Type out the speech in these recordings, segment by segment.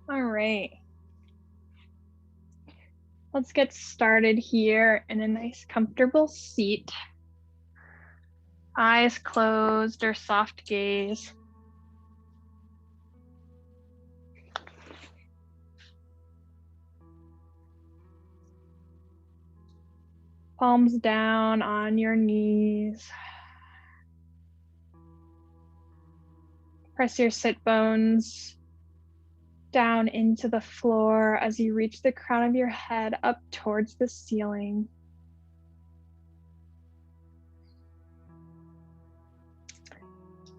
All right. Let's get started here in a nice comfortable seat. Eyes closed or soft gaze. Palms down on your knees. Press your sit bones down into the floor as you reach the crown of your head up towards the ceiling.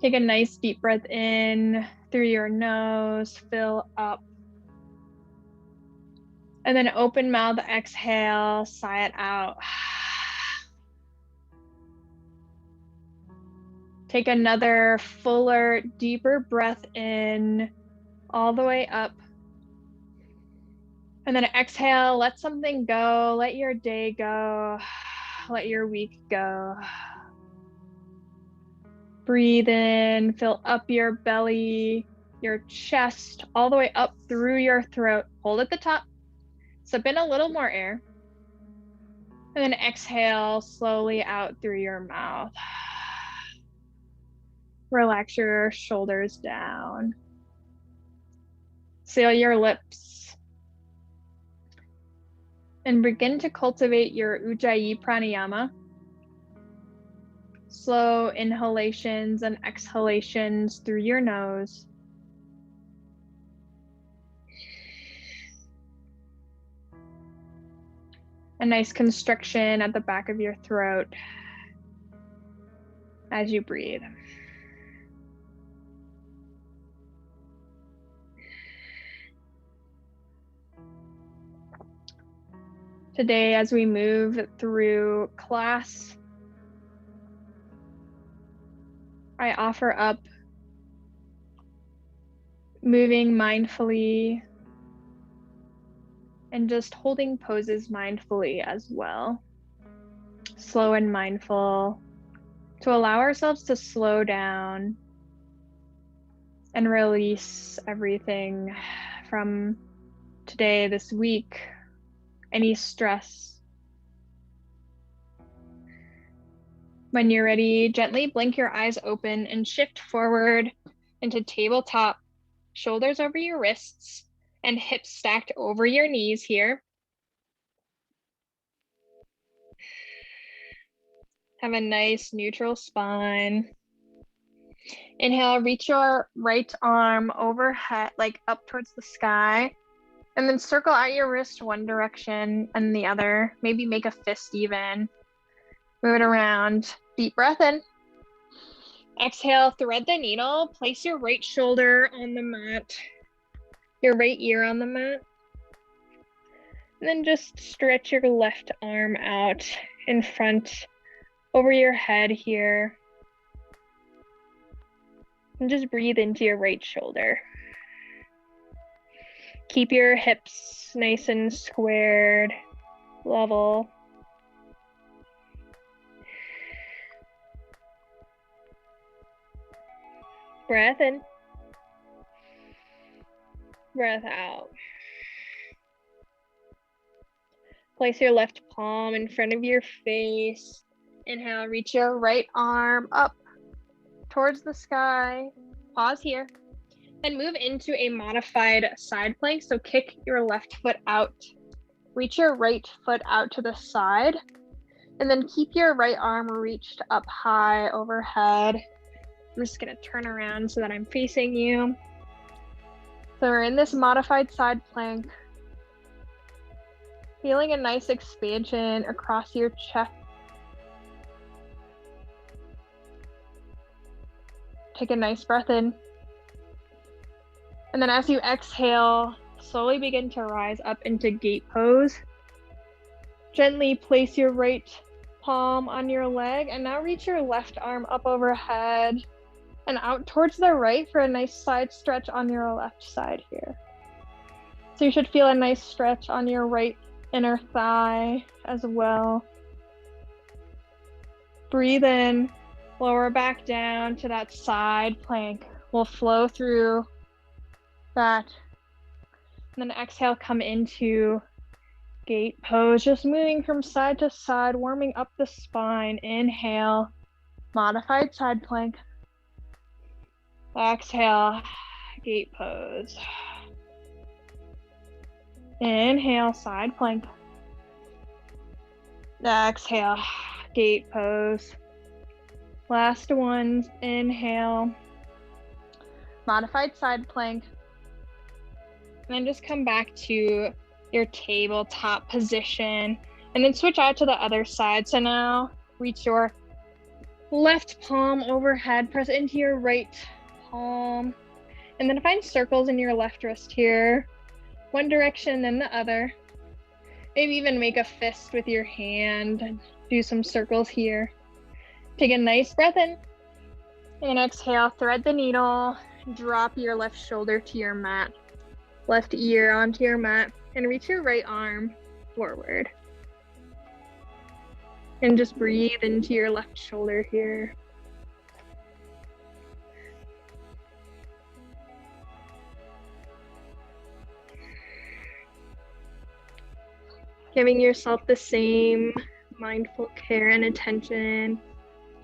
Take a nice deep breath in through your nose, fill up. And then open mouth, exhale, sigh it out. Take another fuller, deeper breath in all the way up. And then exhale, let something go, let your day go, let your week go. Breathe in, fill up your belly, your chest, all the way up through your throat. Hold at the top, sip in a little more air. And then exhale slowly out through your mouth. Relax your shoulders down. Seal your lips. And begin to cultivate your Ujjayi Pranayama. Slow inhalations and exhalations through your nose. A nice constriction at the back of your throat as you breathe. Today, as we move through class, I offer up moving mindfully and just holding poses mindfully as well. Slow and mindful, to allow ourselves to slow down and release everything from today, this week, any stress. When you're ready, gently blink your eyes open and shift forward into tabletop, shoulders over your wrists and hips stacked over your knees here. Have a nice neutral spine. Inhale, reach your right arm overhead, like up towards the sky. And then circle out your wrist one direction and the other. Maybe make a fist even. Move it around. Deep breath in. Exhale, thread the needle. Place your right shoulder on the mat. Your right ear on the mat. And then just stretch your left arm out in front over your head here. And just breathe into your right shoulder. Keep your hips nice and squared, level. Breath in. Breath out. Place your left palm in front of your face. Inhale, reach your right arm up towards the sky. Pause here. Then move into a modified side plank. So kick your left foot out. Reach your right foot out to the side. And then keep your right arm reached up high overhead. I'm just going to turn around so that I'm facing you. So we're in this modified side plank. Feeling a nice expansion across your chest. Take a nice breath in. And then as you exhale, slowly begin to rise up into gate pose. Gently place your right palm on your leg and now reach your left arm up overhead and out towards the right for a nice side stretch on your left side here. So you should feel a nice stretch on your right inner thigh as well. Breathe in, lower back down to that side plank. We'll flow through that And then exhale, come into gate pose, just moving from side to side, warming up the spine. Inhale, modified side plank. Exhale, gate pose. Inhale, side plank. Exhale, gate pose. Last one, inhale, modified side plank. And then just come back to your tabletop position and then switch out to the other side. So now reach your left palm overhead, press into your right palm, and then find circles in your left wrist here. One direction, then the other. Maybe even make a fist with your hand and do some circles here. Take a nice breath in, and exhale, thread the needle, drop your left shoulder to your mat, left ear onto your mat, and reach your right arm forward. And just breathe into your left shoulder here. Giving yourself the same mindful care and attention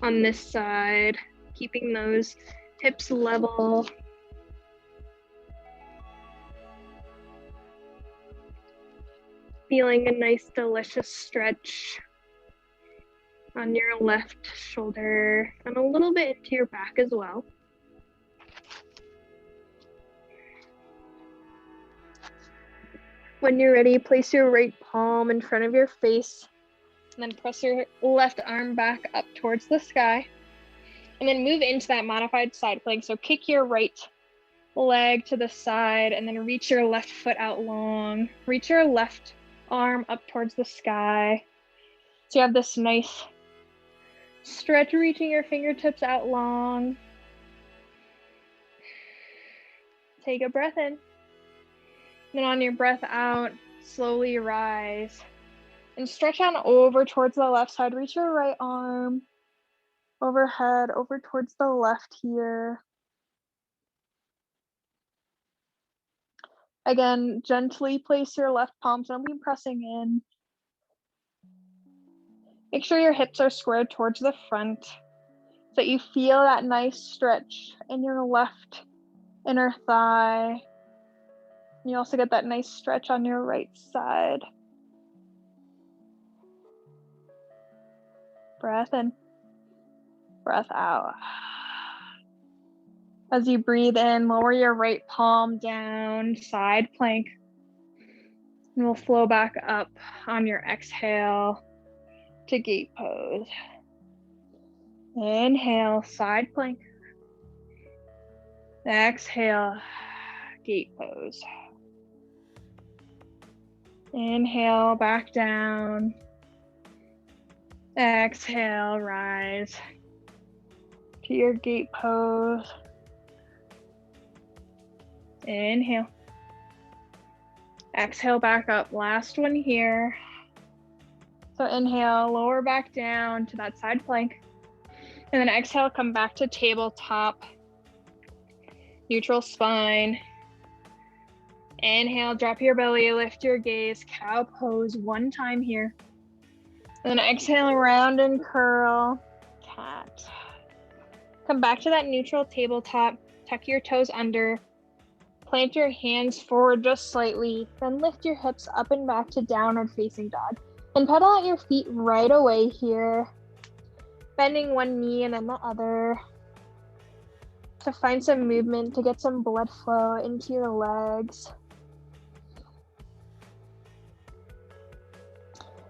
on this side, keeping those hips level. Feeling a nice, delicious stretch on your left shoulder and a little bit into your back as well. When you're ready, place your right palm in front of your face and then press your left arm back up towards the sky. And then move into that modified side plank. So kick your right leg to the side and then reach your left foot out long. Reach your left arm up towards the sky. So you have this nice stretch, reaching your fingertips out long. Take a breath in. Then on your breath out, slowly rise. And stretch on over towards the left side. Reach your right arm overhead, over towards the left here. Again, gently place your left palm, so don't be pressing in. Make sure your hips are squared towards the front so that you feel that nice stretch in your left inner thigh. You also get that nice stretch on your right side. Breath in, breath out. As you breathe in, lower your right palm down, side plank. And we'll flow back up on your exhale to gate pose. Inhale, side plank. Exhale, gate pose. Inhale, back down. Exhale, rise to your gate pose. Inhale. Exhale, back up. Last one here. So inhale, lower back down to that side plank. And then exhale, come back to tabletop. Neutral spine. Inhale, drop your belly, lift your gaze, cow pose one time here. And then exhale, round and curl, cat. Come back to that neutral tabletop, tuck your toes under, plant your hands forward just slightly, then lift your hips up and back to downward facing dog. And pedal out your feet right away here, bending one knee and then the other, to find some movement, to get some blood flow into your legs.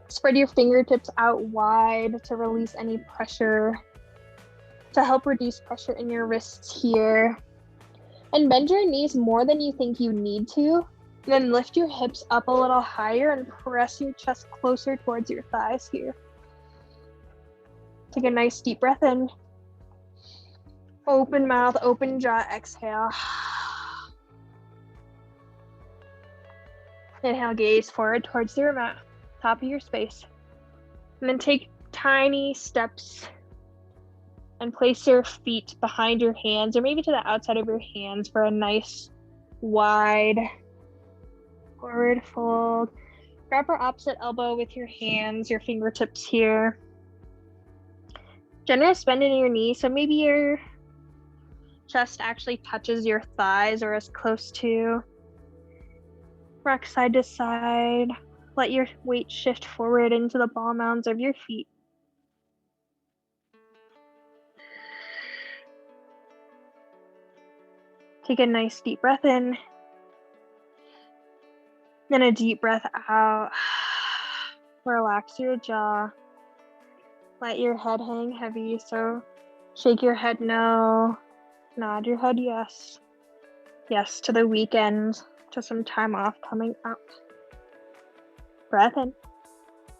Spread your fingertips out wide to release any pressure, to help reduce pressure in your wrists here. And bend your knees more than you think you need to. And then lift your hips up a little higher and press your chest closer towards your thighs here. Take a nice deep breath in. Open mouth, open jaw, exhale. Inhale, gaze forward towards your mat, top of your space. And then take tiny steps and place your feet behind your hands or maybe to the outside of your hands for a nice wide forward fold. Grab your opposite elbow with your hands, your fingertips here. Generous bend in your knee, so maybe your chest actually touches your thighs or is close to. Rock side to side. Let your weight shift forward into the ball mounds of your feet. Take a nice deep breath in. Then a deep breath out. Relax your jaw. Let your head hang heavy, so shake your head no. Nod your head yes. Yes to the weekend, to some time off coming up. Breath in.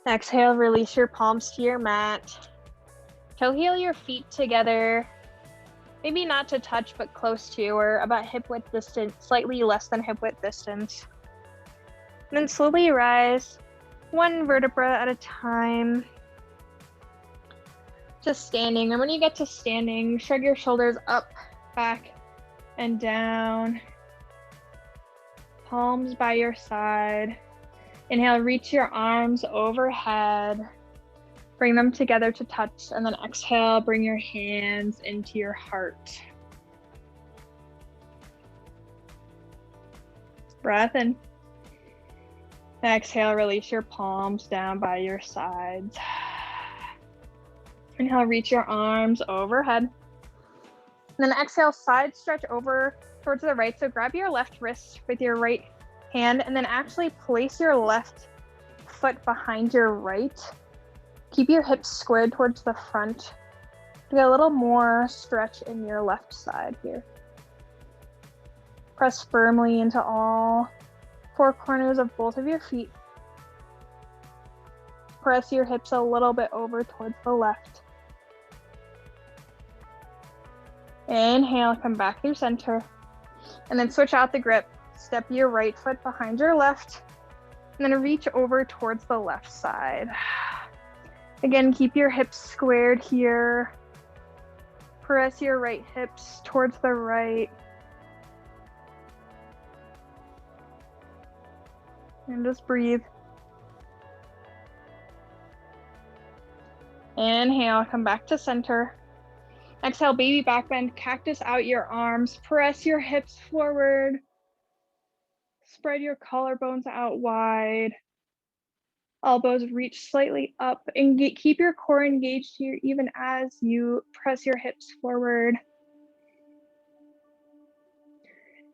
Exhale, release your palms to your mat. Toe heel your feet together. Maybe not to touch, but close to, or about hip width distance, slightly less than hip width distance. And then slowly rise, one vertebra at a time, to standing. And when you get to standing, shrug your shoulders up, back, and down. Palms by your side. Inhale, reach your arms overhead. Bring them together to touch, and then exhale, bring your hands into your heart. Breath in. Exhale, release your palms down by your sides. Inhale, reach your arms overhead. And then exhale, side stretch over towards the right. So grab your left wrist with your right hand, and then actually place your left foot behind your right. Keep your hips squared towards the front. Get a little more stretch in your left side here. Press firmly into all four corners of both of your feet. Press your hips a little bit over towards the left. Inhale, come back through center. And then switch out the grip. Step your right foot behind your left. And then reach over towards the left side. Again, keep your hips squared here. Press your right hips towards the right. And just breathe. Inhale, come back to center. Exhale, baby back bend, cactus out your arms. Press your hips forward. Spread your collarbones out wide. Elbows reach slightly up, and keep your core engaged here even as you press your hips forward.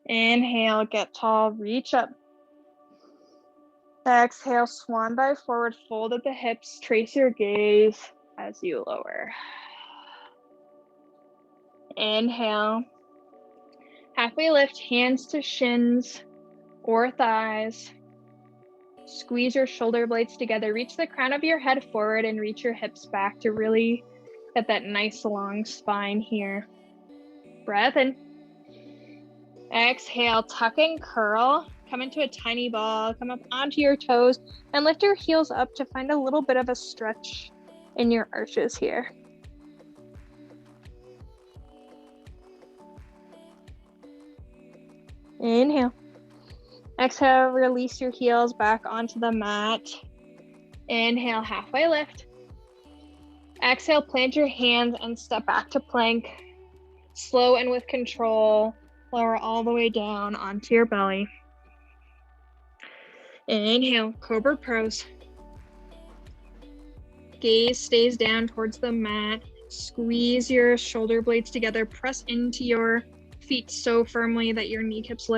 Inhale, get tall, reach up. Exhale, swan dive forward, fold at the hips, trace your gaze as you lower. Inhale, halfway lift, hands to shins or thighs. Squeeze your shoulder blades together. Reach the crown of your head forward and reach your hips back to really get that nice long spine here. Breath in. Exhale, tuck and curl. Come into a tiny ball. Come up onto your toes and lift your heels up to find a little bit of a stretch in your arches here. Inhale. Exhale, release your heels back onto the mat. Inhale, halfway lift. Exhale, plant your hands and step back to plank. Slow and with control, lower all the way down onto your belly. Inhale, cobra pose. Gaze stays down towards the mat. Squeeze your shoulder blades together. Press into your feet so firmly that your kneecaps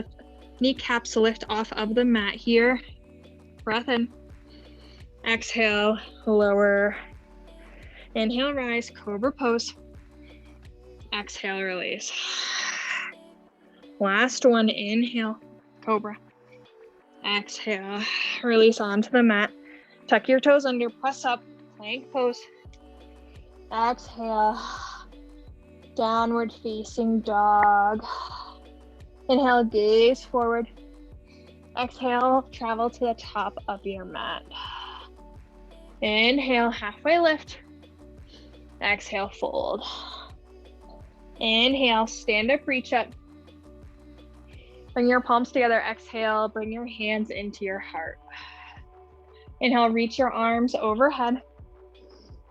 lift off of the mat here. Breath in. Exhale, lower. Inhale, rise, cobra pose. Exhale, release. Last one, inhale, cobra. Exhale, release onto the mat. Tuck your toes under, press up, plank pose. Exhale, downward facing dog. Inhale, gaze forward. Exhale, travel to the top of your mat. Inhale, halfway lift. Exhale, fold. Inhale, stand up, reach up. Bring your palms together. Exhale, bring your hands into your heart. Inhale, reach your arms overhead.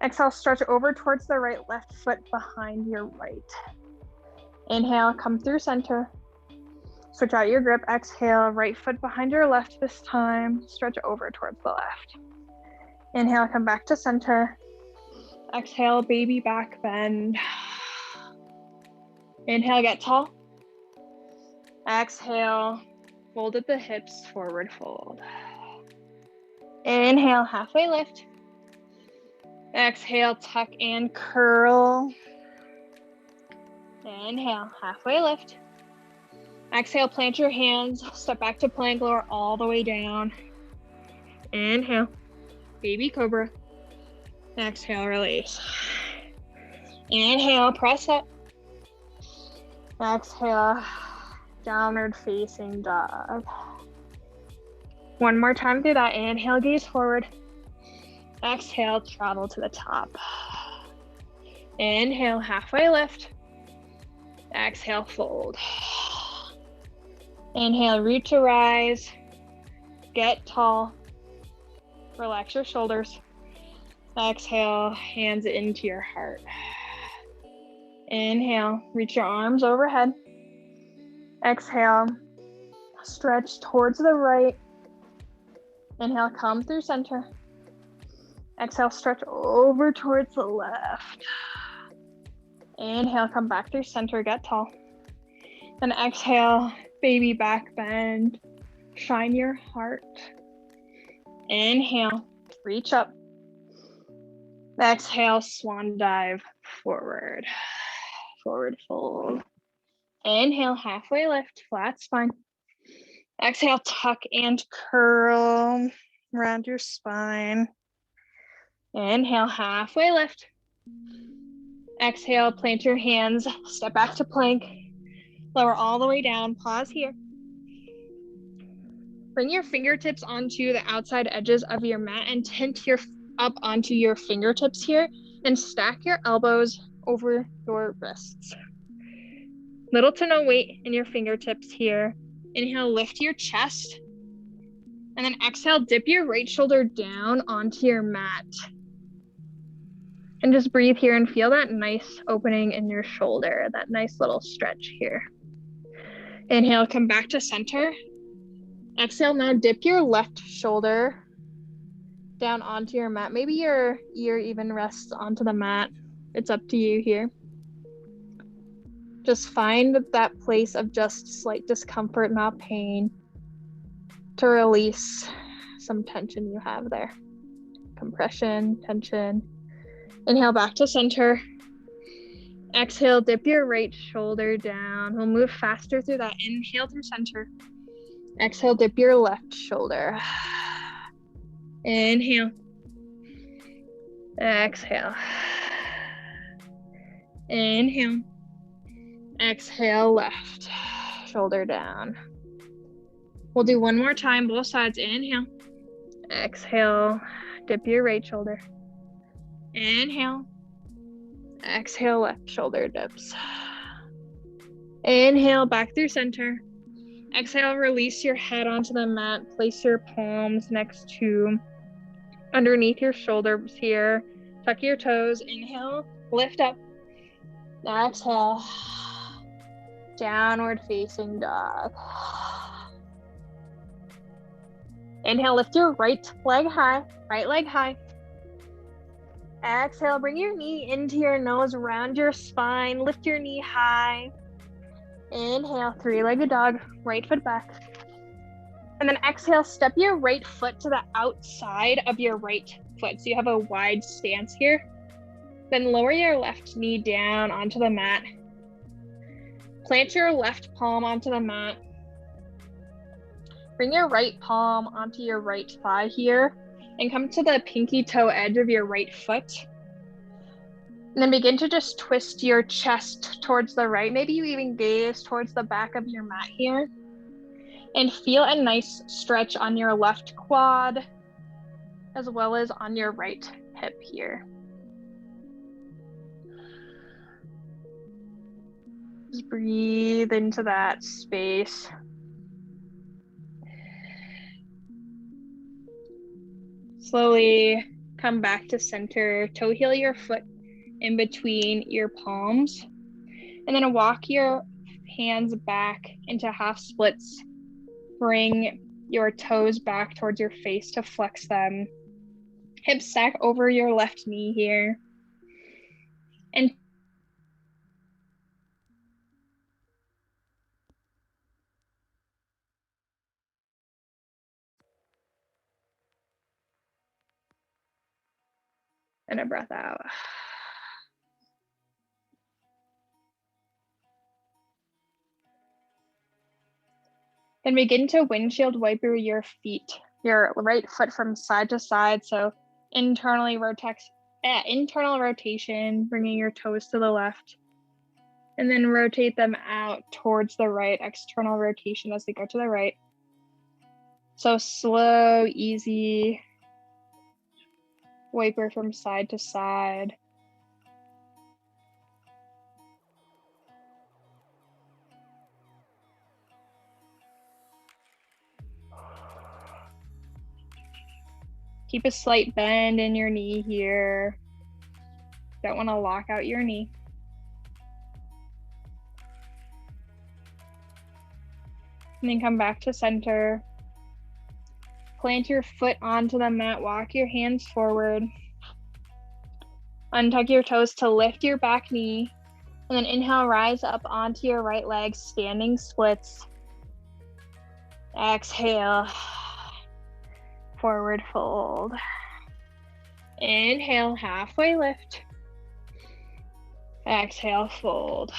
Exhale, stretch over towards the right, left foot behind your right. Inhale, come through center. Switch out your grip. Exhale, right foot behind your left this time. Stretch over towards the left. Inhale, come back to center. Exhale, baby back bend. Inhale, get tall. Exhale, fold at the hips, forward fold. Inhale, halfway lift. Exhale, tuck and curl. Inhale, halfway lift. Exhale, plant your hands, step back to plank, lower all the way down. Inhale, baby cobra. Exhale, release. Inhale, press up. Exhale, downward facing dog. One more time through that. Inhale, gaze forward. Exhale, travel to the top. Inhale, halfway lift. Exhale, fold. Inhale, root to rise. Get tall. Relax your shoulders. Exhale, hands into your heart. Inhale, reach your arms overhead. Exhale, stretch towards the right. Inhale, come through center. Exhale, stretch over towards the left. Inhale, come back through center, get tall. Then exhale, baby back bend. Shine your heart. Inhale, reach up. Exhale, swan dive forward. Forward fold. Inhale, halfway lift, flat spine. Exhale, tuck and curl around your spine. Inhale, halfway lift. Exhale, plant your hands, step back to plank. Lower all the way down, pause here. Bring your fingertips onto the outside edges of your mat and tint up onto your fingertips here and stack your elbows over your wrists. Little to no weight in your fingertips here. Inhale, lift your chest. And then exhale, dip your right shoulder down onto your mat. And just breathe here and feel that nice opening in your shoulder, that nice little stretch here. Inhale, come back to center. Exhale, now dip your left shoulder down onto your mat. Maybe your ear even rests onto the mat. It's up to you here. Just find that place of just slight discomfort, not pain, to release some tension you have there. Compression, tension. Inhale, back to center. Exhale, dip your right shoulder down. We'll move faster through that. Inhale through center. Exhale, dip your left shoulder. Inhale. Exhale. Inhale. Exhale, left shoulder down. We'll do one more time, both sides. Inhale. Exhale, dip your right shoulder. Inhale. Exhale, left shoulder dips. Inhale, back through center. Exhale, release your head onto the mat. Place your palms underneath your shoulders here. Tuck your toes. Inhale, lift up. Exhale, downward facing dog. Inhale, lift your right leg high. Exhale, bring your knee into your nose, round your spine, lift your knee high. Inhale, three-legged dog, right foot back. And then exhale, step your right foot to the outside of your right foot. So you have a wide stance here. Then lower your left knee down onto the mat. Plant your left palm onto the mat. Bring your right palm onto your right thigh here and come to the pinky toe edge of your right foot. And then begin to just twist your chest towards the right. Maybe you even gaze towards the back of your mat here. And feel a nice stretch on your left quad, as well as on your right hip here. Just breathe into that space. Slowly come back to center. Toe heel your foot in between your palms. And then walk your hands back into half splits. Bring your toes back towards your face to flex them. Hips stack over your left knee here. And a breath out. Then begin to windshield wiper your feet, your right foot from side to side. So internal rotation, bringing your toes to the left. And then rotate them out towards the right, external rotation as they go to the right. So slow, easy wiper from side to side. Keep a slight bend in your knee here. Don't want to lock out your knee. And then come back to center. Plant your foot onto the mat, walk your hands forward. Untuck your toes to lift your back knee. And then inhale, rise up onto your right leg, standing splits. Exhale, forward fold. Inhale, halfway lift. Exhale, fold.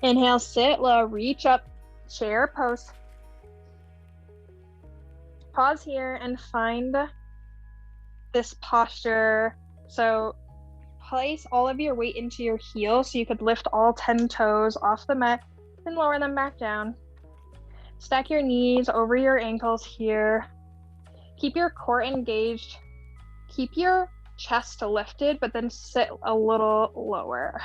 Inhale, sit low, reach up, chair pose. Pause here and find this posture. So place all of your weight into your heels so you could lift all 10 toes off the mat and lower them back down. Stack your knees over your ankles here. Keep your core engaged. Keep your chest lifted, but then sit a little lower.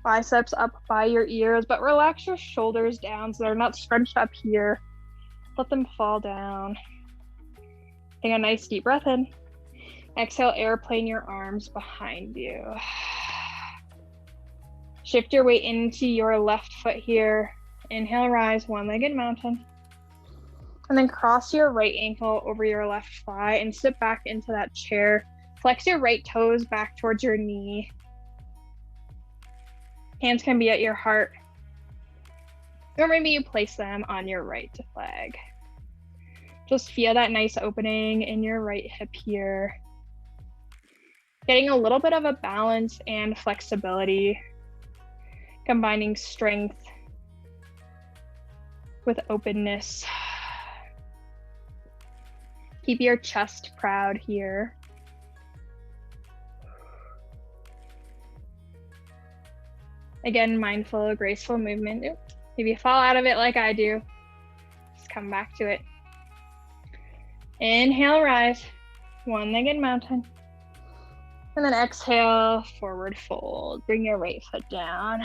Biceps up by your ears, but relax your shoulders down so they're not scrunched up here. Let them fall down. Take a nice deep breath in. Exhale, airplane your arms behind you. Shift your weight into your left foot here. Inhale, rise, one-legged mountain. And then cross your right ankle over your left thigh and sit back into that chair. Flex your right toes back towards your knee. Hands can be at your heart. Or maybe you place them on your right leg. Just feel that nice opening in your right hip here. Getting a little bit of a balance and flexibility, combining strength with openness. Keep your chest proud here. Again, mindful, graceful movement. If you fall out of it like I do, just come back to it. Inhale, rise, one-legged mountain. And then exhale, forward fold. Bring your right foot down.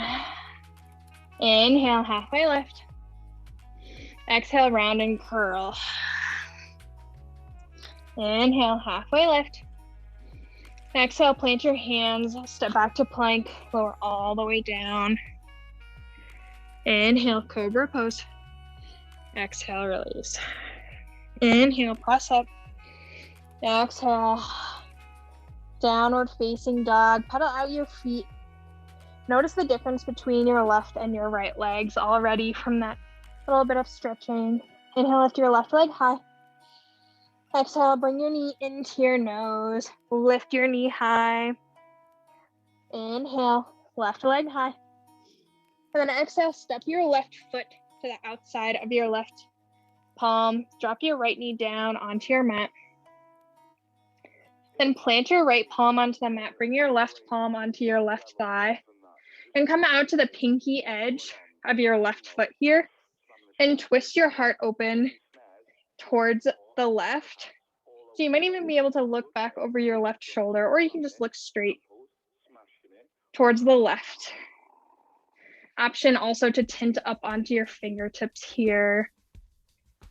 Inhale, halfway lift. Exhale, round and curl. Inhale, halfway lift. Exhale, plant your hands, step back to plank, lower all the way down. Inhale, cobra pose. Exhale, release. Inhale, press up. Exhale, downward facing dog. Pedal out your feet. Notice the difference between your left and your right legs already from that little bit of stretching. Inhale, lift your left leg high. Exhale, bring your knee into your nose. Lift your knee high. Inhale, left leg high. And then exhale, step your left foot to the outside of your left palm. Drop your right knee down onto your mat. Then plant your right palm onto the mat. Bring your left palm onto your left thigh. And come out to the pinky edge of your left foot here. And twist your heart open towards the left. So you might even be able to look back over your left shoulder, or you can just look straight towards the left. Option also to tint up onto your fingertips here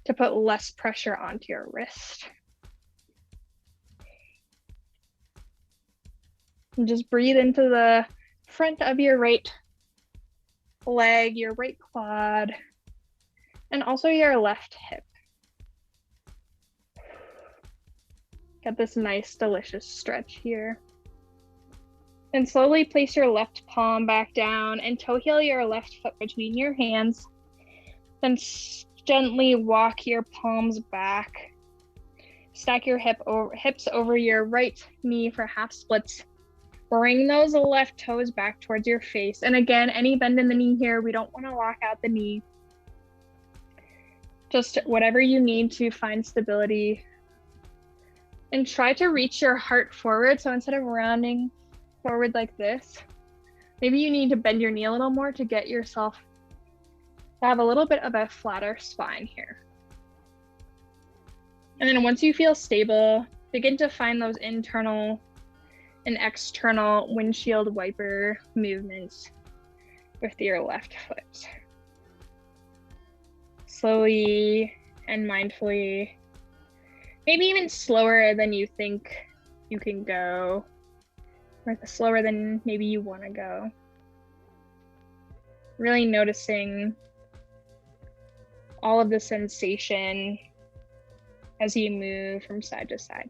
to put less pressure onto your wrist. And just breathe into the front of your right leg, your right quad, and also your left hip. Get this nice, delicious stretch here. And slowly place your left palm back down and toe heel your left foot between your hands. Then gently walk your palms back. Stack your hips over your right knee for half splits. Bring those left toes back towards your face. And again, any bend in the knee here, we don't want to lock out the knee. Just whatever you need to find stability. And try to reach your heart forward. So instead of rounding forward like this, maybe you need to bend your knee a little more to get yourself to have a little bit of a flatter spine here. And then once you feel stable, begin to find those internal and external windshield wiper movements with your left foot. Slowly and mindfully, maybe even slower than you think you can go, or slower than maybe you want to go. Really noticing all of the sensation as you move from side to side.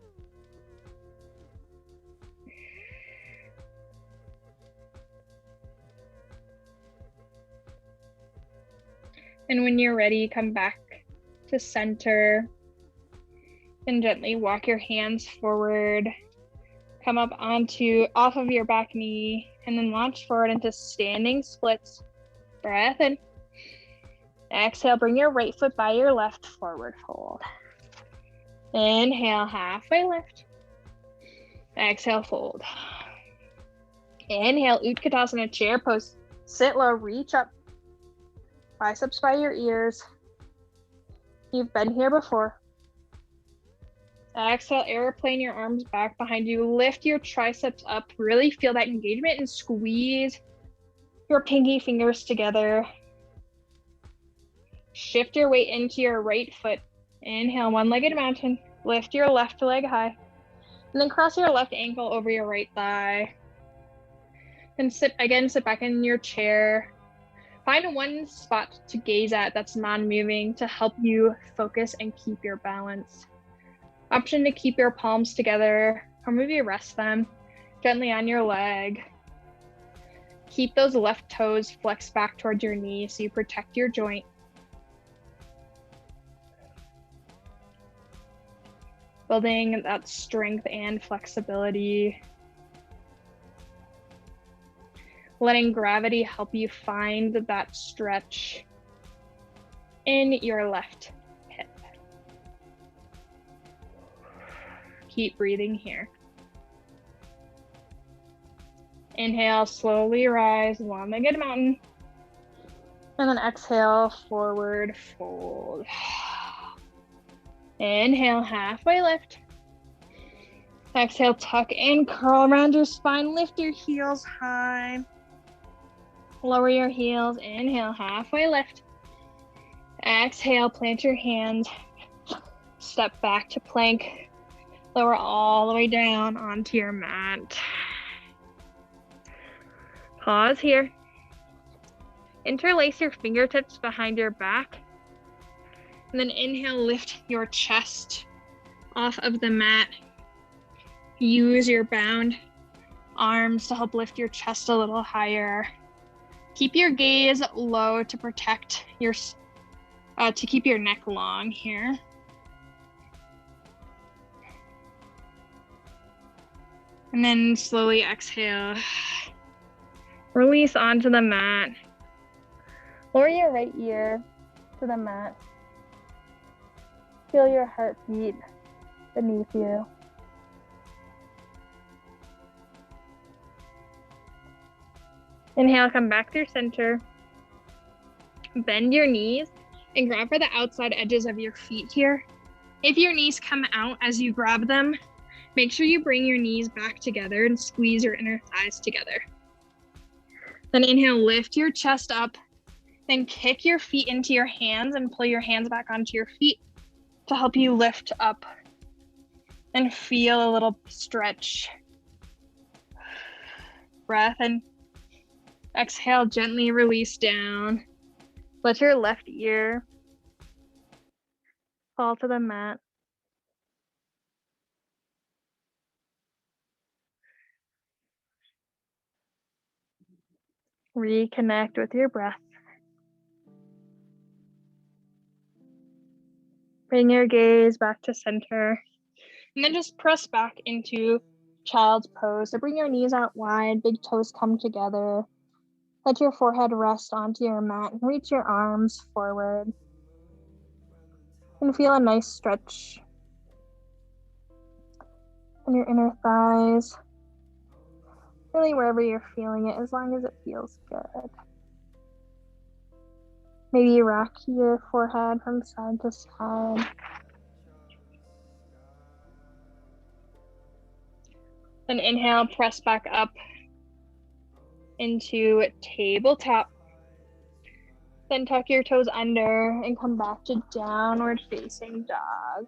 And when you're ready, come back to center and gently walk your hands forward. Come up off of your back knee and then launch forward into standing splits. Breath in. Exhale, bring your right foot by your left, forward fold. Inhale, halfway lift. Exhale, fold. Inhale, Utkatasana, chair pose. Sit low, reach up. Biceps by your ears. You've been here before. Exhale, airplane your arms back behind you. Lift your triceps up. Really feel that engagement and squeeze your pinky fingers together. Shift your weight into your right foot. Inhale, one-legged mountain. Lift your left leg high. And then cross your left ankle over your right thigh. And sit back in your chair. Find one spot to gaze at that's non-moving to help you focus and keep your balance. Option to keep your palms together or maybe rest them gently on your leg. Keep those left toes flexed back towards your knee so you protect your joint. Building that strength and flexibility. Letting gravity help you find that stretch in your left hip. Keep breathing here. Inhale, slowly rise, one-legged mountain. And then exhale, forward fold. Inhale, halfway lift. Exhale, tuck and curl around your spine. Lift your heels high. Lower your heels. Inhale, halfway lift. Exhale, plant your hands. Step back to plank. Lower all the way down onto your mat. Pause here. Interlace your fingertips behind your back. And then inhale, lift your chest off of the mat. Use your bound arms to help lift your chest a little higher. Keep your gaze low to protect your, to keep your neck long here. And then slowly exhale. Release onto the mat. Lower your right ear to the mat. Feel your heartbeat beneath you. Inhale, come back through center. Bend your knees and grab for the outside edges of your feet here. If your knees come out as you grab them, make sure you bring your knees back together and squeeze your inner thighs together. Then inhale, lift your chest up. Then kick your feet into your hands and pull your hands back onto your feet. to help you lift up and feel a little stretch. Breath and exhale, gently release down. Let your left ear fall to the mat. Reconnect with your breath. Bring your gaze back to center. And then just press back into child's pose. So bring your knees out wide, big toes come together. Let your forehead rest onto your mat and reach your arms forward. And feel a nice stretch in your inner thighs. Really wherever you're feeling it, as long as it feels good. Maybe rock your forehead from side to side. Then inhale, press back up into tabletop. Then tuck your toes under and come back to downward facing dog.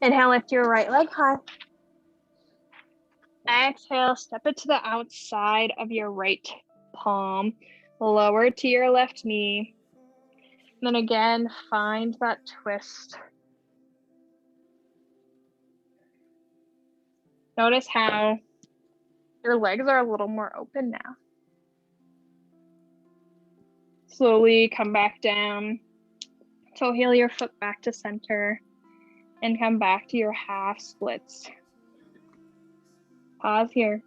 Inhale, lift your right leg high. Exhale, step it to the outside of your right palm. Lower to your left knee. Then again, find that twist. Notice how your legs are a little more open now. Slowly come back down. Toe heel your foot back to center and come back to your half splits. Pause here.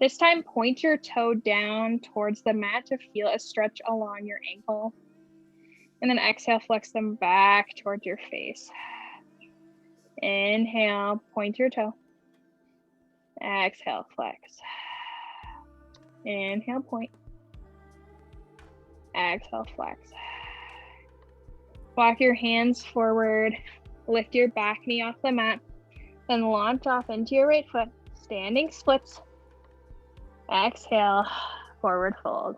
This time, point your toe down towards the mat to feel a stretch along your ankle. And then exhale, flex them back towards your face. Inhale, point your toe. Exhale, flex. Inhale, point. Exhale, flex. Walk your hands forward. Lift your back knee off the mat. Then launch off into your right foot. Standing splits. Exhale, forward fold.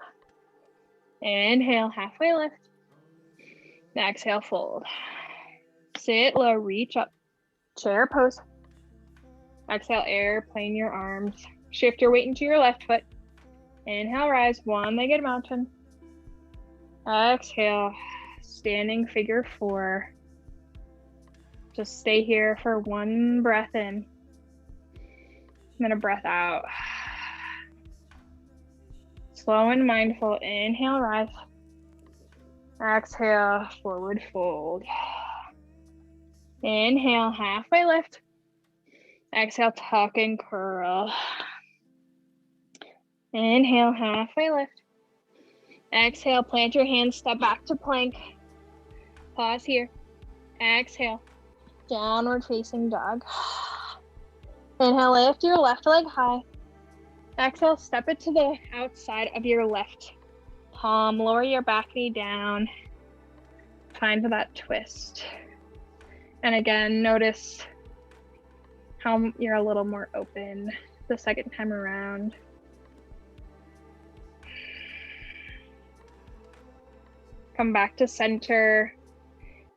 Inhale, halfway lift. Exhale, fold. Sit low, reach up. Chair pose. Exhale, airplane your arms. Shift your weight into your left foot. Inhale, rise, one-legged mountain. Exhale, standing figure four. Just stay here for one breath in. And then a breath out. Slow and mindful. Inhale, rise. Exhale, forward fold. Inhale, halfway lift. Exhale, tuck and curl. Inhale, halfway lift. Exhale, plant your hands, step back to plank. Pause here. Exhale, downward facing dog. Inhale, lift your left leg high. Exhale, step it to the outside of your left palm. Lower your back knee down. Find that twist. And again, notice how you're a little more open the second time around. Come back to center.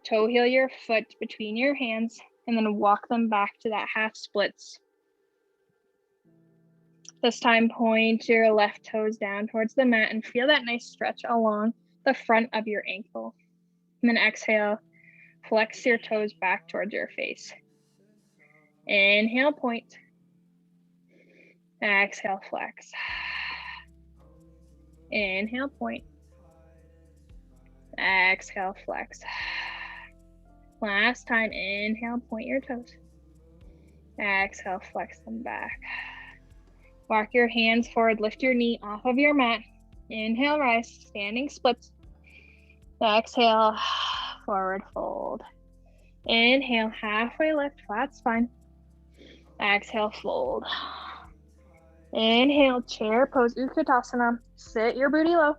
Toe heel your foot between your hands and then walk them back to that half splits. This time, point your left toes down towards the mat and feel that nice stretch along the front of your ankle. And then exhale, flex your toes back towards your face. Inhale, point. Exhale, flex. Inhale, point. Exhale, flex. Last time, inhale, point your toes. Exhale, flex them back. Walk your hands forward, lift your knee off of your mat. Inhale, rise, standing splits. Exhale, forward fold. Inhale, halfway lift, flat spine. Exhale, fold. Inhale, chair pose, Utkatasana. Sit your booty low.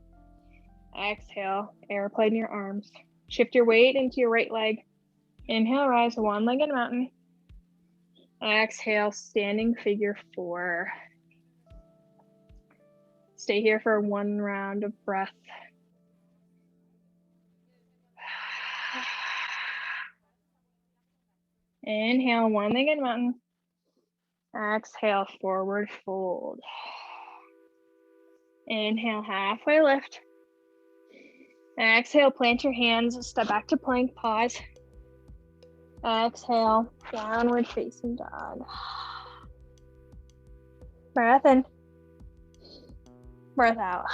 Exhale, airplane your arms. Shift your weight into your right leg. Inhale, rise, one-legged mountain. Exhale, standing figure four. Stay here for one round of breath. Inhale, one-legged mountain. Exhale, forward fold. Inhale, halfway lift. Exhale, plant your hands, step back to plank, pause. Exhale, downward facing dog. Breath in. Breath out.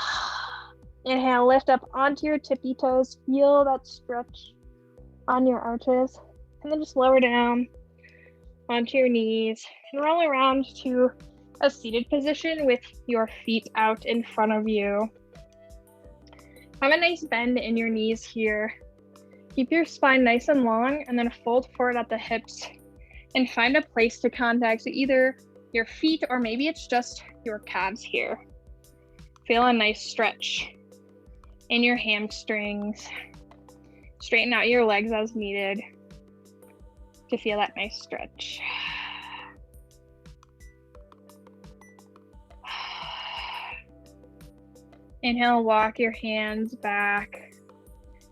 Inhale, lift up onto your tippy toes. Feel that stretch on your arches. And then just lower down onto your knees and roll around to a seated position with your feet out in front of you. Have a nice bend in your knees here. Keep your spine nice and long and then fold forward at the hips and find a place to contact either your feet or maybe it's just your calves here. Feel a nice stretch in your hamstrings. Straighten out your legs as needed to feel that nice stretch. Inhale, walk your hands back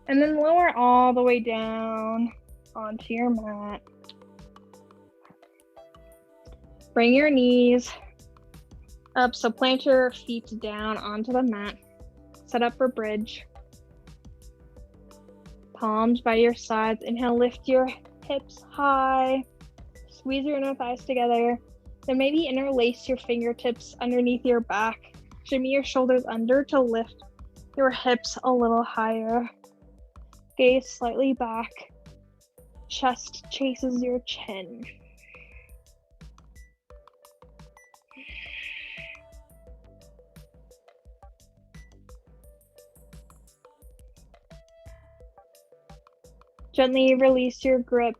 and then lower all the way down onto your mat. Bring your knees up, so plant your feet down onto the mat. Set up for bridge. Palms by your sides. Inhale, lift your hips high. Squeeze your inner thighs together. Then maybe interlace your fingertips underneath your back. Shimmy your shoulders under to lift your hips a little higher. Gaze slightly back. Chest chases your chin. Gently release your grip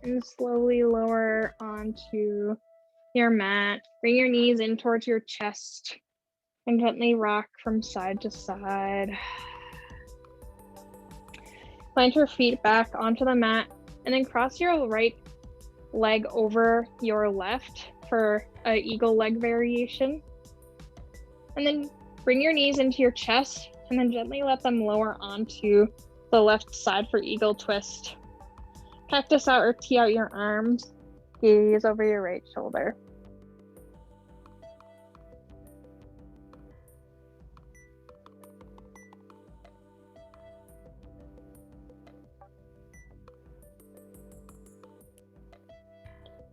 and slowly lower onto your mat. Bring your knees in towards your chest and gently rock from side to side. Plant your feet back onto the mat and then cross your right leg over your left for an eagle leg variation. And then bring your knees into your chest and then gently let them lower onto the left side for eagle twist. Cactus out or tee out your arms. Gaze over your right shoulder.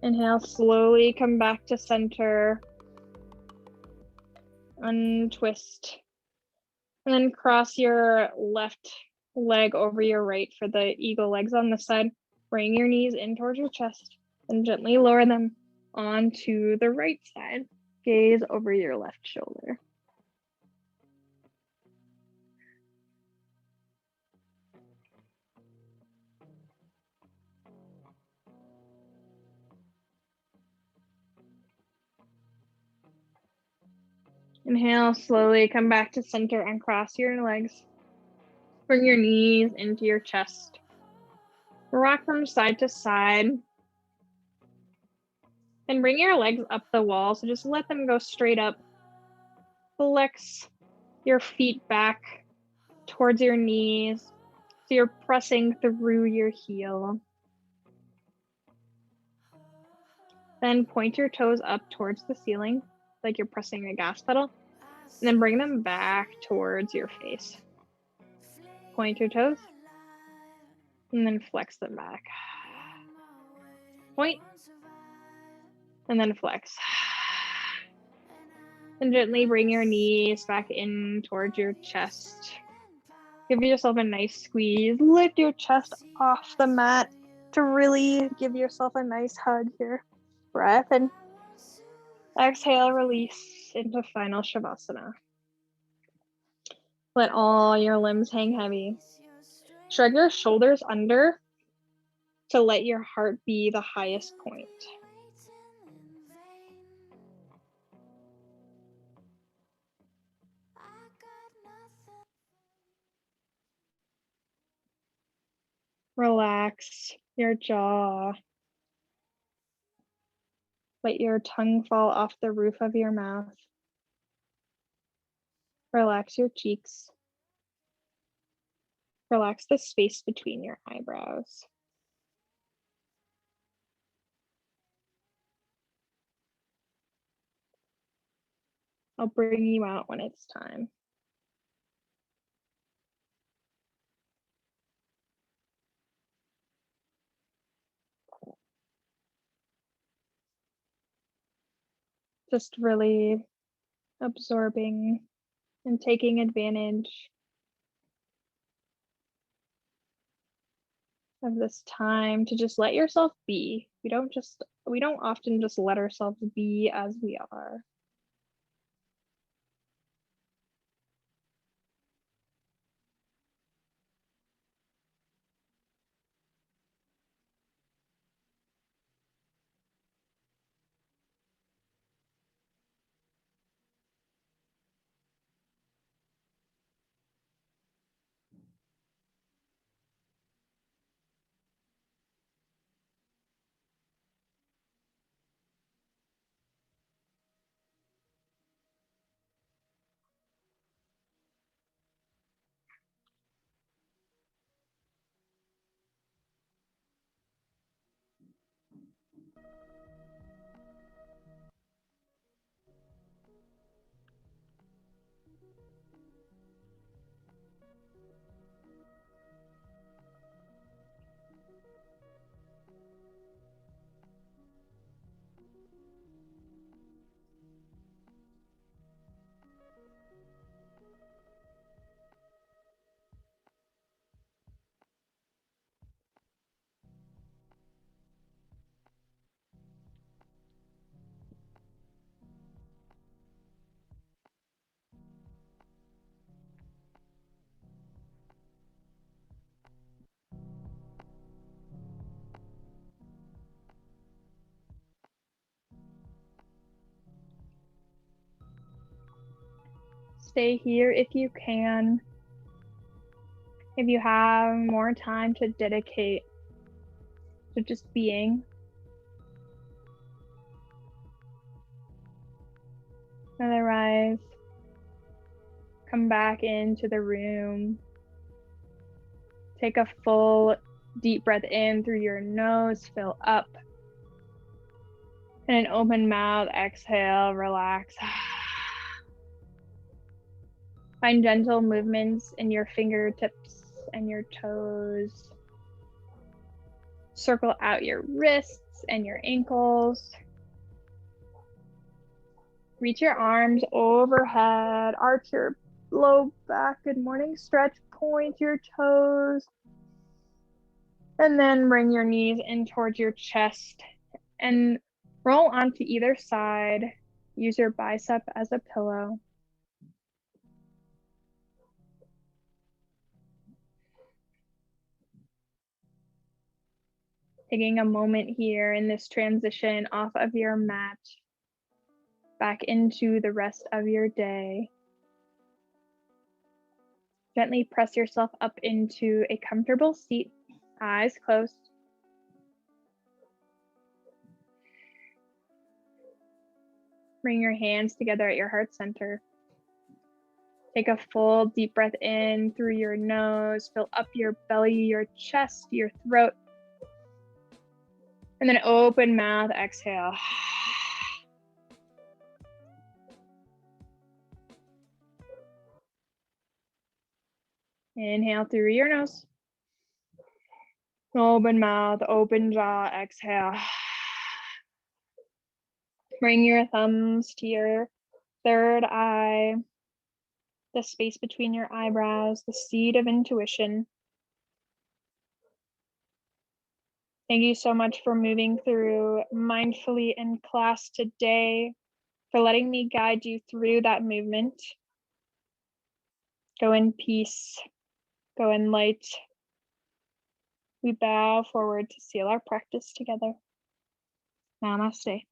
Inhale, slowly come back to center. Untwist. And then cross your left leg over your right for the eagle legs on this side. Bring your knees in towards your chest and gently lower them onto the right side. Gaze over your left shoulder. Inhale, slowly come back to center and cross your legs. Bring your knees into your chest. Rock from side to side. And bring your legs up the wall, so just let them go straight up. Flex your feet back towards your knees, so you're pressing through your heel. Then point your toes up towards the ceiling, like you're pressing a gas pedal, and then bring them back towards your face. Point your toes, and then flex them back. Point, and then flex. And gently bring your knees back in towards your chest. Give yourself a nice squeeze. Lift your chest off the mat to really give yourself a nice hug here. Breath in. Exhale, release into final Shavasana. Let all your limbs hang heavy. Shrug your shoulders under to let your heart be the highest point. Relax your jaw. Let your tongue fall off the roof of your mouth. Relax your cheeks. Relax the space between your eyebrows. I'll bring you out when it's time. Just really absorbing and taking advantage of this time to just let yourself be. We don't often just let ourselves be as we are. Stay here if you can. If you have more time to dedicate to just being. Otherwise, come back into the room. Take a full deep breath in through your nose, fill up. And an open mouth, exhale, relax. Find gentle movements in your fingertips and your toes. Circle out your wrists and your ankles. Reach your arms overhead, arch your low back, good morning, stretch, point your toes. And then bring your knees in towards your chest and roll onto either side. Use your bicep as a pillow. Taking a moment here in this transition off of your mat, back into the rest of your day. Gently press yourself up into a comfortable seat, eyes closed. Bring your hands together at your heart center. Take a full deep breath in through your nose, fill up your belly, your chest, your throat. And then open mouth, exhale. Inhale through your nose. Open mouth, open jaw, exhale. Bring your thumbs to your third eye, the space between your eyebrows, the seed of intuition. Thank you so much for moving through mindfully in class today, for letting me guide you through that movement. Go in peace, go in light. We bow forward to seal our practice together. Namaste.